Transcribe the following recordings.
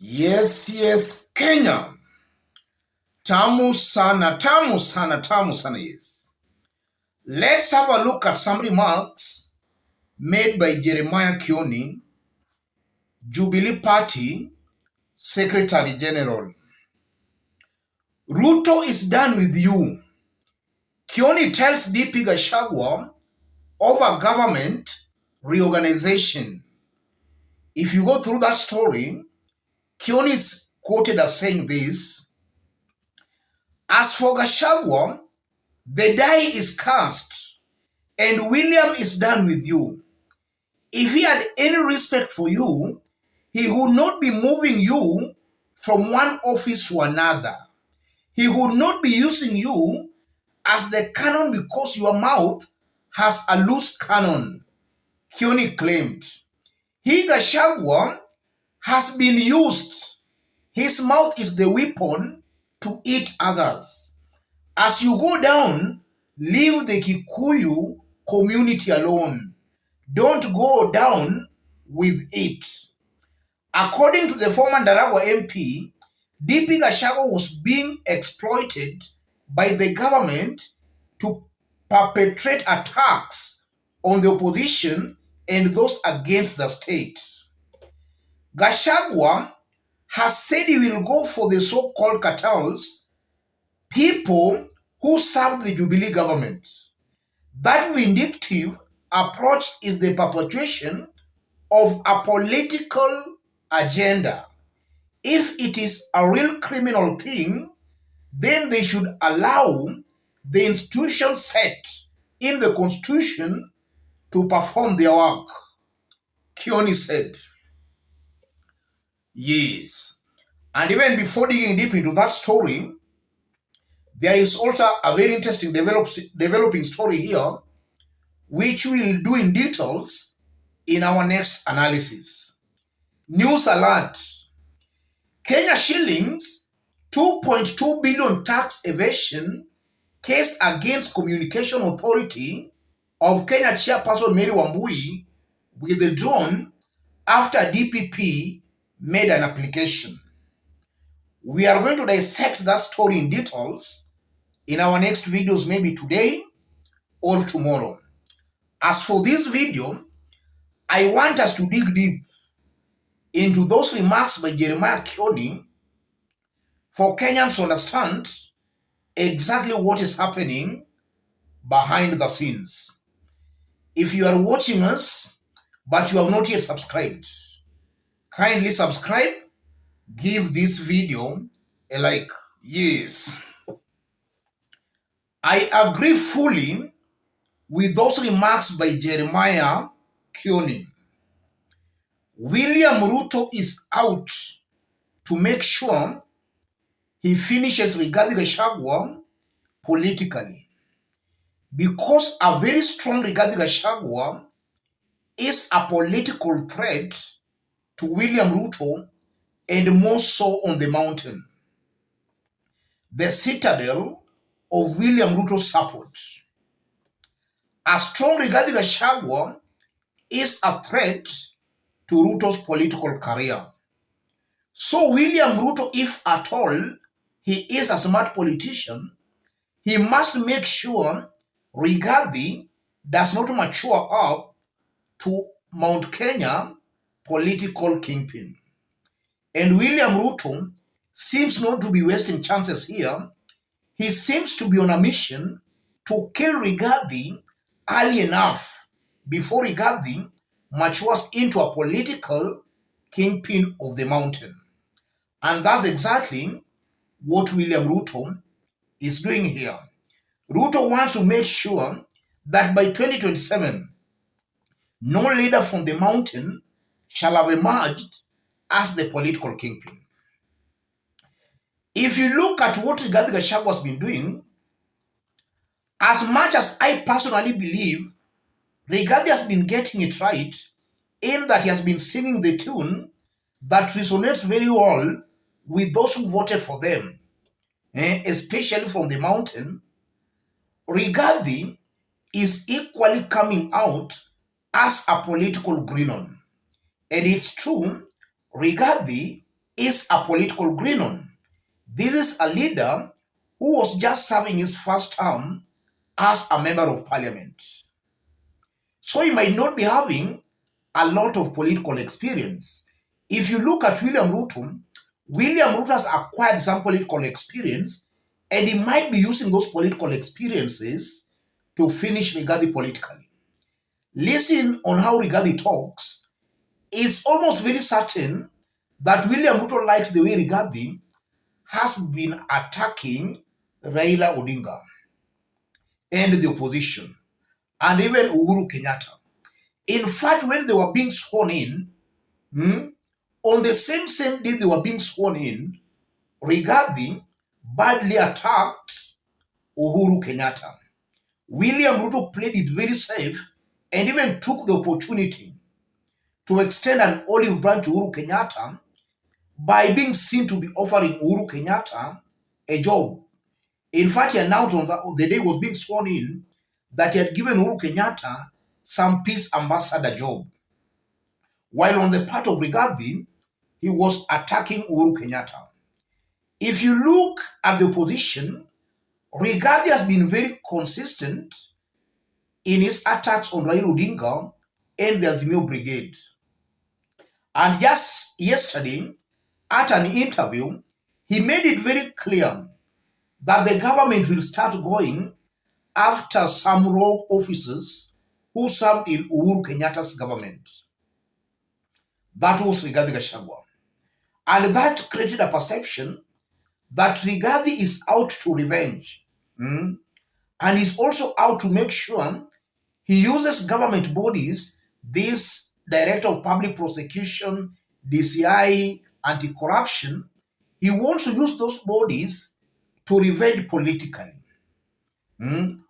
Yes, Kenya. Tamu sana, tamu sana, tamu sana, yes. Let's have a look at some remarks made by Jeremiah Kioni, Jubilee Party Secretary General. Ruto is done with you. Kioni tells DP Gachagua over government reorganization. If you go through that story, Kioni is quoted as saying this: as for Gachagua, the die is cast, and William is done with you. If he had any respect for you, he would not be moving you from one office to another. He would not be using you as the cannon because your mouth has a loose cannon, Kioni claimed. He, Gachagua, has been used. His mouth is the weapon to eat others. As you go down, leave the Kikuyu community alone. Don't go down with it. According to the former Ndaragwa MP, DP Gachagua was being exploited by the government to perpetrate attacks on the opposition and those against the state. Gachagua has said he will go for the so-called cartels, people who served the Jubilee government. That vindictive approach is the perpetuation of a political agenda. If it is a real criminal thing, then they should allow the institution set in the constitution to perform their work, Kioni said. Yes. And even before digging deep into that story, there is also a very interesting developing story here, which we'll do in details in our next analysis. News alert. Kenya shillings 2.2 billion tax evasion case against Communication Authority of Kenya chairperson Mary Wambui withdrawn after DPP made an application. We are going to dissect that story in details in our next videos, maybe today or tomorrow. As for this video, I want us to dig deep into those remarks by Jeremiah Kioni for Kenyans to understand exactly what is happening behind the scenes. If you are watching us, but you have not yet subscribed, kindly subscribe, give this video a like. Yes, I agree fully with those remarks by Jeremiah Kioni. William Ruto is out to make sure he finishes Rigathi Gachagua politically, because a very strong Rigathi Gachagua is a political threat to William Ruto, and more so on the mountain, the citadel of William Ruto's support. A strong Rigathi Gachagua is a threat to Ruto's political career. So William Ruto, if at all he is a smart politician, he must make sure Rigathi does not mature up to Mount Kenya political kingpin. And William Ruto seems not to be wasting chances here. He seems to be on a mission to kill Rigathi early enough before Rigathi matures into a political kingpin of the mountain. And that's exactly what William Ruto is doing here. Ruto wants to make sure that by 2027, no leader from the mountain shall have emerged as the political kingpin. If you look at what Rigathi Gachagua has been doing, as much as I personally believe Rigathi has been getting it right, in that he has been singing the tune that resonates very well with those who voted for them, especially from the mountain, Rigathi is equally coming out as a political greenon. And it's true, Rigathi is a political greenon. This is a leader who was just serving his first term as a member of parliament. So he might not be having a lot of political experience. If you look at William Ruto has acquired some political experience, and he might be using those political experiences to finish Rigathi politically. Listen on how Rigathi talks. It's almost very certain that William Ruto likes the way Rigathi has been attacking Raila Odinga and the opposition, and even Uhuru Kenyatta. In fact, when they were being sworn in, on the same day they were being sworn in, Rigathi badly attacked Uhuru Kenyatta. William Ruto played it very safe and even took the opportunity to extend an olive branch to Uhuru Kenyatta by being seen to be offering Uhuru Kenyatta a job. In fact, he announced on the day he was being sworn in that he had given Uhuru Kenyatta some peace ambassador job. While on the part of Rigathi, he was attacking Uhuru Kenyatta. If you look at the opposition, Rigathi has been very consistent in his attacks on Raila Odinga and the Azimio Brigade. And just yesterday, at an interview, he made it very clear that the government will start going after some rogue officers who served in Uhuru Kenyatta's government. That was Rigathi Gachagua. And that created a perception that Rigathi is out to revenge. And he's also out to make sure he uses government bodies, this Director of Public Prosecution, DCI, anti-corruption. He wants to use those bodies to revenge politically.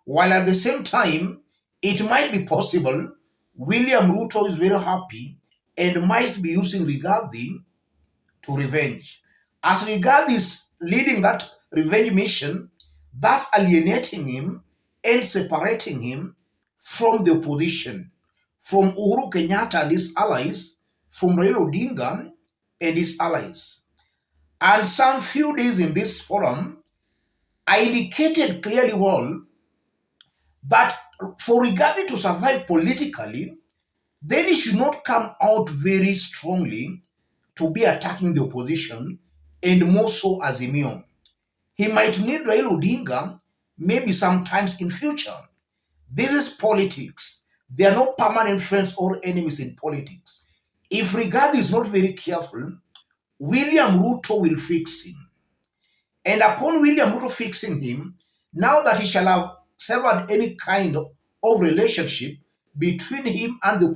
While at the same time, it might be possible William Ruto is very happy and might be using Rigathi to revenge. As Rigathi is leading that revenge mission, thus alienating him and separating him from the opposition, from Uhuru Kenyatta and his allies, from Raila Odinga and his allies. And some few days in this forum, I indicated clearly well that for Rigathi to survive politically, then he should not come out very strongly to be attacking the opposition, and more so Azimio. He might need Raila Odinga maybe sometimes in future. This is politics. There are no permanent friends or enemies in politics. If Rigathi is not very careful, William Ruto will fix him. And upon William Ruto fixing him, now that he shall have severed any kind of relationship between him and the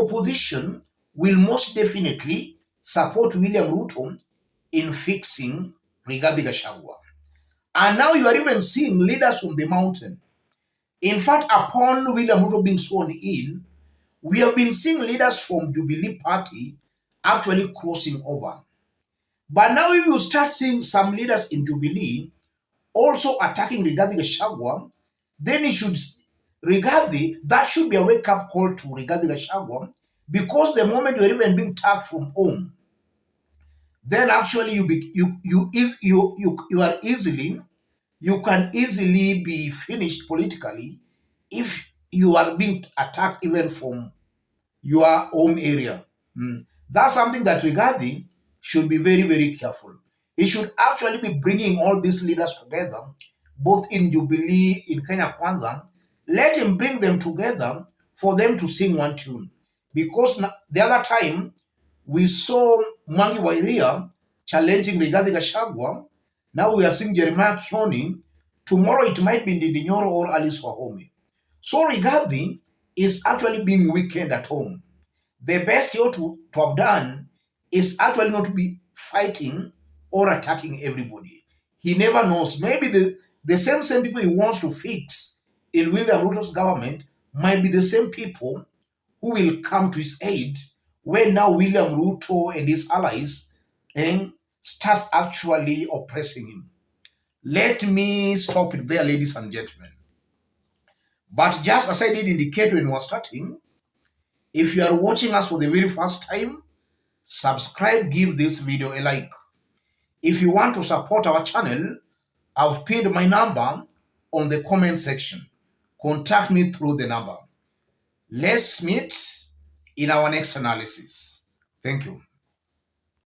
opposition will most definitely support William Ruto in fixing Rigathi Gachagua. And now you are even seeing leaders from the mountain. In fact, upon William Ruto being sworn in, we have been seeing leaders from Jubilee Party actually crossing over. But now if you start seeing some leaders in Jubilee also attacking Rigathi Gachagua, then that should be a wake-up call to Rigathi Gachagua, because the moment you're even being tagged from home, then actually you can easily be finished politically if you are being attacked even from your home area. That's something that Rigathi should be very, very careful. He should actually be bringing all these leaders together, both in Jubilee, in Kenya Kwanza. Let him bring them together for them to sing one tune. Because the other time, we saw Mwangi Wairia challenging Rigathi Gachagua. Now we are seeing Jeremiah Kioni. Tomorrow it might be Ndindi Nyoro or Alice Wahome. So Rigathi is actually being weakened at home. The best he ought to have done is actually not to be fighting or attacking everybody. He never knows. Maybe the same people he wants to fix in William Ruto's government might be the same people who will come to his aid when now William Ruto and his allies starts actually oppressing him. Let me stop it there, ladies and gentlemen. But just as I did indicate when we were starting, if you are watching us for the very first time, subscribe, give this video a like. If you want to support our channel, I've pinned my number on the comment section. Contact me through the number. Let's meet in our next analysis. Thank you.